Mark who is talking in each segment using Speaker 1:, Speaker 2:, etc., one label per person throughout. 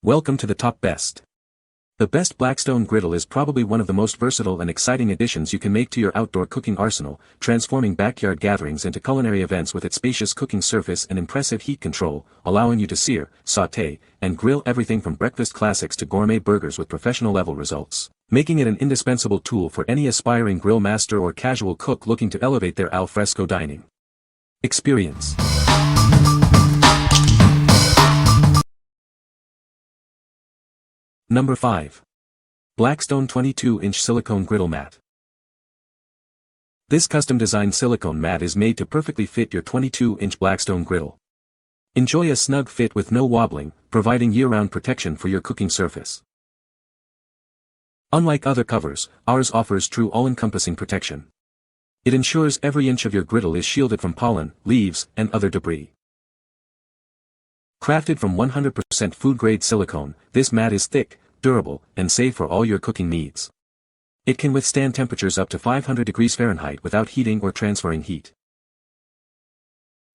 Speaker 1: Welcome to the top best. The best Blackstone Griddle is probably one of the most versatile and exciting additions you can make to your outdoor cooking arsenal, transforming backyard gatherings into culinary events with its spacious cooking surface and impressive heat control, allowing you to sear, sauté, and grill everything from breakfast classics to gourmet burgers with professional-level results, making it an indispensable tool for any aspiring grill master or casual cook looking to elevate their al fresco dining experience. Number 5. Blackstone 22-inch Silicone Griddle Mat. This custom-designed silicone mat is made to perfectly fit your 22-inch Blackstone griddle. Enjoy a snug fit with no wobbling, providing year-round protection for your cooking surface. Unlike other covers, ours offers true all-encompassing protection. It ensures every inch of your griddle is shielded from pollen, leaves, and other debris. Crafted from 100% food-grade silicone, this mat is thick, durable, and safe for all your cooking needs. It can withstand temperatures up to 500 degrees Fahrenheit without heating or transferring heat.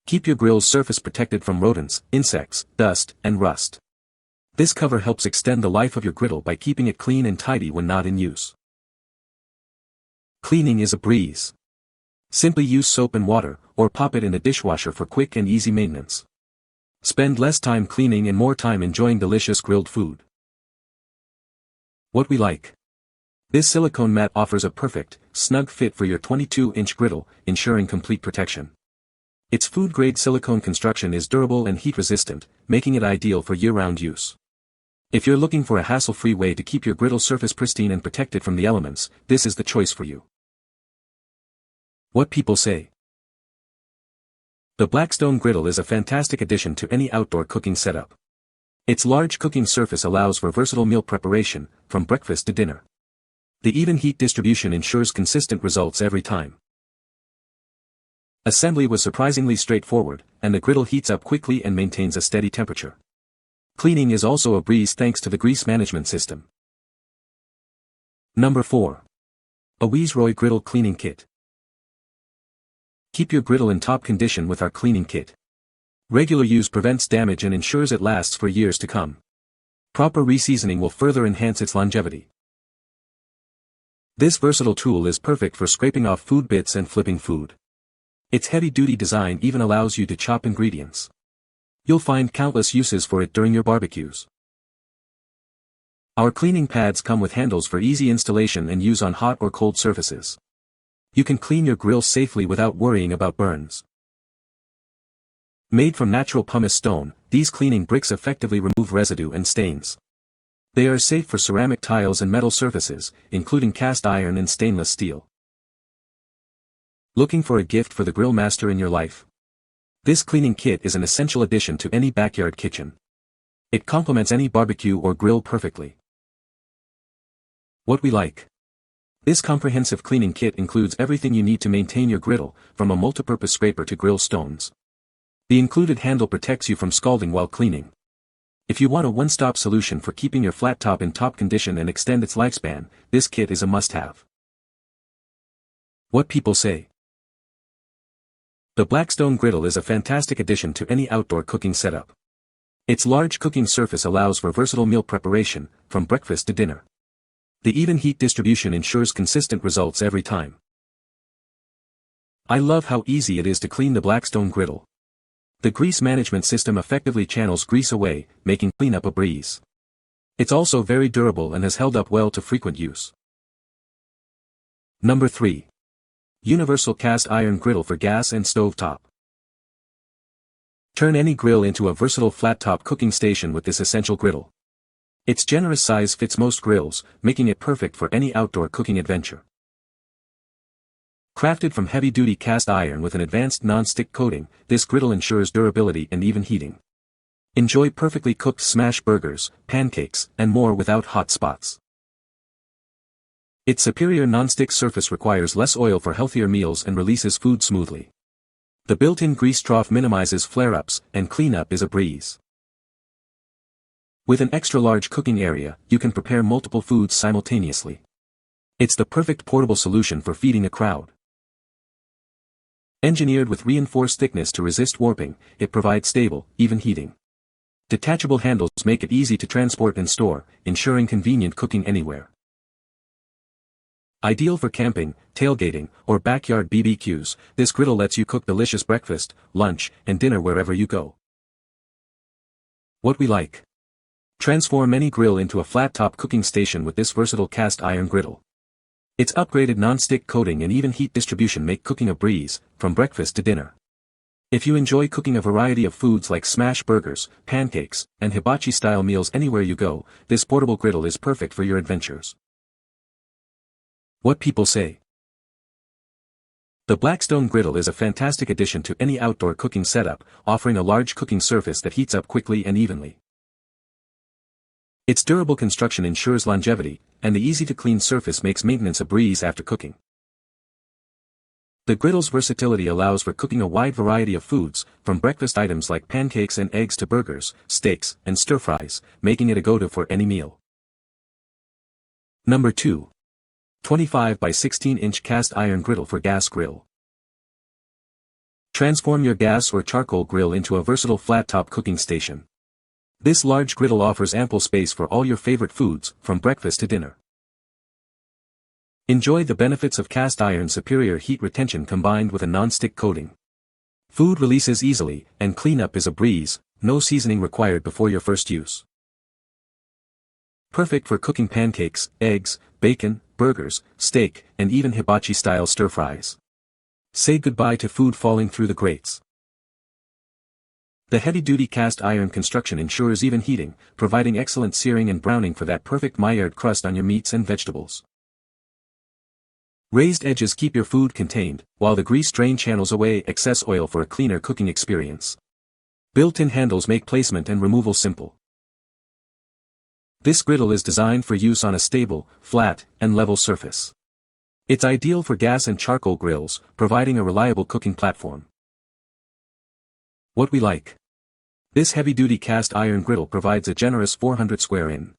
Speaker 1: Keep your grill's surface protected from rodents, insects, dust, and rust. This cover helps extend the life of your griddle by keeping it clean and tidy when not in use. Cleaning is a breeze. Simply use soap and water, or pop it in a dishwasher for quick and easy maintenance. Spend less time cleaning and more time enjoying delicious grilled food. What we like. This silicone mat offers a perfect, snug fit for your 22-inch griddle, ensuring complete protection. Its food-grade silicone construction is durable and heat-resistant, making it ideal for year-round use. If you're looking for a hassle-free way to keep your griddle surface pristine and protected from the elements, this is the choice for you. What people say. The Blackstone Griddle is a fantastic addition to any outdoor cooking setup. Its large cooking surface allows for versatile meal preparation, from breakfast to dinner. The even heat distribution ensures consistent results every time. Assembly was surprisingly straightforward, and the griddle heats up quickly and maintains a steady temperature. Cleaning is also a breeze thanks to the grease management system. Number 4. AWEASROY Griddle Cleaning Kit. Keep your griddle in top condition with our cleaning kit. Regular use prevents damage and ensures it lasts for years to come. Proper reseasoning will further enhance its longevity. This versatile tool is perfect for scraping off food bits and flipping food. Its heavy-duty design even allows you to chop ingredients. You'll find countless uses for it during your barbecues. Our cleaning pads come with handles for easy installation and use on hot or cold surfaces. You can clean your grill safely without worrying about burns. Made from natural pumice stone, these cleaning bricks effectively remove residue and stains. They are safe for ceramic tiles and metal surfaces, including cast iron and stainless steel. Looking for a gift for the grill master in your life? This cleaning kit is an essential addition to any backyard kitchen. It complements any barbecue or grill perfectly. What we like. This comprehensive cleaning kit includes everything you need to maintain your griddle, from a multipurpose scraper to grill stones. The included handle protects you from scalding while cleaning. If you want a one-stop solution for keeping your flat top in top condition and extend its lifespan, this kit is a must-have. What people say. The Blackstone Griddle is a fantastic addition to any outdoor cooking setup. Its large cooking surface allows for versatile meal preparation, from breakfast to dinner. The even heat distribution ensures consistent results every time. I love how easy it is to clean the Blackstone Griddle. The grease management system effectively channels grease away, making cleanup a breeze. It's also very durable and has held up well to frequent use. Number 3. Universal Cast Iron Griddle for Gas and Stove Top. Turn any grill into a versatile flat-top cooking station with this essential griddle. Its generous size fits most grills, making it perfect for any outdoor cooking adventure. Crafted from heavy-duty cast iron with an advanced non-stick coating, this griddle ensures durability and even heating. Enjoy perfectly cooked smash burgers, pancakes, and more without hot spots. Its superior non-stick surface requires less oil for healthier meals and releases food smoothly. The built-in grease trough minimizes flare-ups, and cleanup is a breeze. With an extra-large cooking area, you can prepare multiple foods simultaneously. It's the perfect portable solution for feeding a crowd. Engineered with reinforced thickness to resist warping, it provides stable, even heating. Detachable handles make it easy to transport and store, ensuring convenient cooking anywhere. Ideal for camping, tailgating, or backyard BBQs, this griddle lets you cook delicious breakfast, lunch, and dinner wherever you go. What we like. Transform any grill into a flat-top cooking station with this versatile cast iron griddle. Its upgraded non-stick coating and even heat distribution make cooking a breeze, from breakfast to dinner. If you enjoy cooking a variety of foods like smash burgers, pancakes, and hibachi-style meals anywhere you go, this portable griddle is perfect for your adventures. What people say. The Blackstone Griddle is a fantastic addition to any outdoor cooking setup, offering a large cooking surface that heats up quickly and evenly. Its durable construction ensures longevity, and the easy-to-clean surface makes maintenance a breeze after cooking. The griddle's versatility allows for cooking a wide variety of foods, from breakfast items like pancakes and eggs to burgers, steaks, and stir-fries, making it a go-to for any meal. Number 2. 25 by 16-inch cast iron griddle for gas grill. Transform your gas or charcoal grill into a versatile flat-top cooking station. This large griddle offers ample space for all your favorite foods, from breakfast to dinner. Enjoy the benefits of cast iron's superior heat retention combined with a non-stick coating. Food releases easily, and cleanup is a breeze, no seasoning required before your first use. Perfect for cooking pancakes, eggs, bacon, burgers, steak, and even hibachi-style stir-fries. Say goodbye to food falling through the grates. The heavy-duty cast iron construction ensures even heating, providing excellent searing and browning for that perfect Maillard crust on your meats and vegetables. Raised edges keep your food contained, while the grease drain channels away excess oil for a cleaner cooking experience. Built-in handles make placement and removal simple. This griddle is designed for use on a stable, flat, and level surface. It's ideal for gas and charcoal grills, providing a reliable cooking platform. What we like. This heavy-duty cast iron griddle provides a generous 400 square in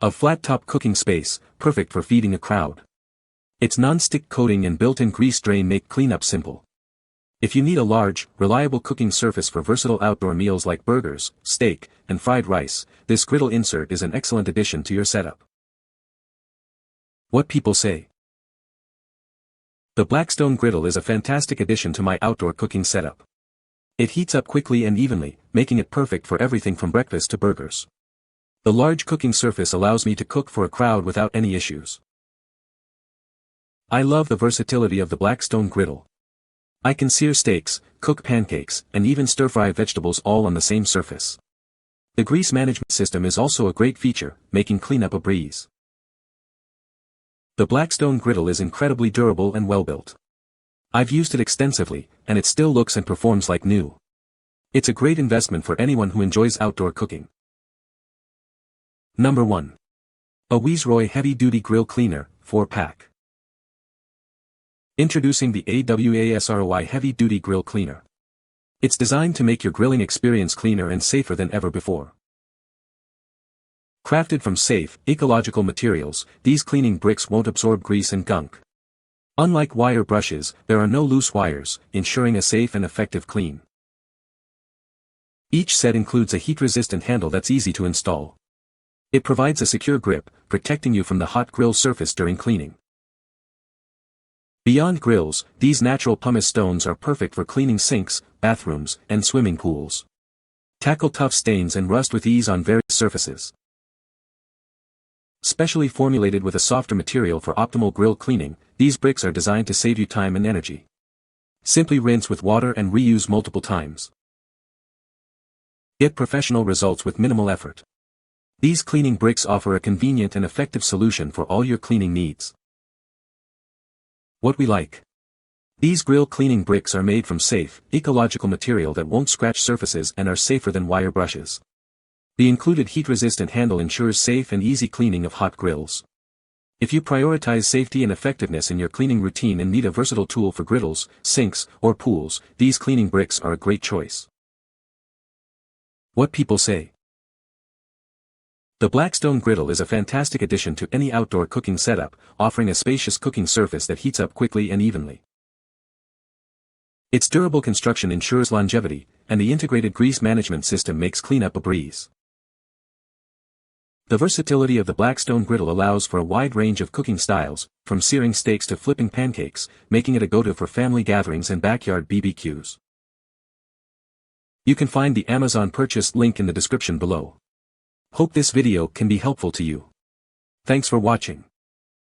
Speaker 1: of flat-top cooking space, perfect for feeding a crowd. Its non-stick coating and built-in grease drain make cleanup simple. If you need a large, reliable cooking surface for versatile outdoor meals like burgers, steak, and fried rice, this griddle insert is an excellent addition to your setup. What people say. The Blackstone Griddle is a fantastic addition to my outdoor cooking setup. It heats up quickly and evenly, making it perfect for everything from breakfast to burgers. The large cooking surface allows me to cook for a crowd without any issues. I love the versatility of the Blackstone Griddle. I can sear steaks, cook pancakes, and even stir-fry vegetables all on the same surface. The grease management system is also a great feature, making cleanup a breeze. The Blackstone Griddle is incredibly durable and well-built. I've used it extensively, and it still looks and performs like new. It's a great investment for anyone who enjoys outdoor cooking. Number 1. AWEASROY Heavy Duty Grill Cleaner, 4-pack. Introducing the AWEASROY Heavy Duty Grill Cleaner. It's designed to make your grilling experience cleaner and safer than ever before. Crafted from safe, ecological materials, these cleaning bricks won't absorb grease and gunk. Unlike wire brushes, there are no loose wires, ensuring a safe and effective clean. Each set includes a heat-resistant handle that's easy to install. It provides a secure grip, protecting you from the hot grill surface during cleaning. Beyond grills, these natural pumice stones are perfect for cleaning sinks, bathrooms, and swimming pools. Tackle tough stains and rust with ease on various surfaces. Specially formulated with a softer material for optimal grill cleaning, these bricks are designed to save you time and energy. Simply rinse with water and reuse multiple times. Get professional results with minimal effort. These cleaning bricks offer a convenient and effective solution for all your cleaning needs. What we like. These grill cleaning bricks are made from safe, ecological material that won't scratch surfaces and are safer than wire brushes. The included heat-resistant handle ensures safe and easy cleaning of hot grills. If you prioritize safety and effectiveness in your cleaning routine and need a versatile tool for griddles, sinks, or pools, these cleaning bricks are a great choice. What people say. The Blackstone Griddle is a fantastic addition to any outdoor cooking setup, offering a spacious cooking surface that heats up quickly and evenly. Its durable construction ensures longevity, and the integrated grease management system makes cleanup a breeze. The versatility of the Blackstone Griddle allows for a wide range of cooking styles, from searing steaks to flipping pancakes, making it a go-to for family gatherings and backyard BBQs. You can find the Amazon purchase link in the description below. Hope this video can be helpful to you. Thanks for watching.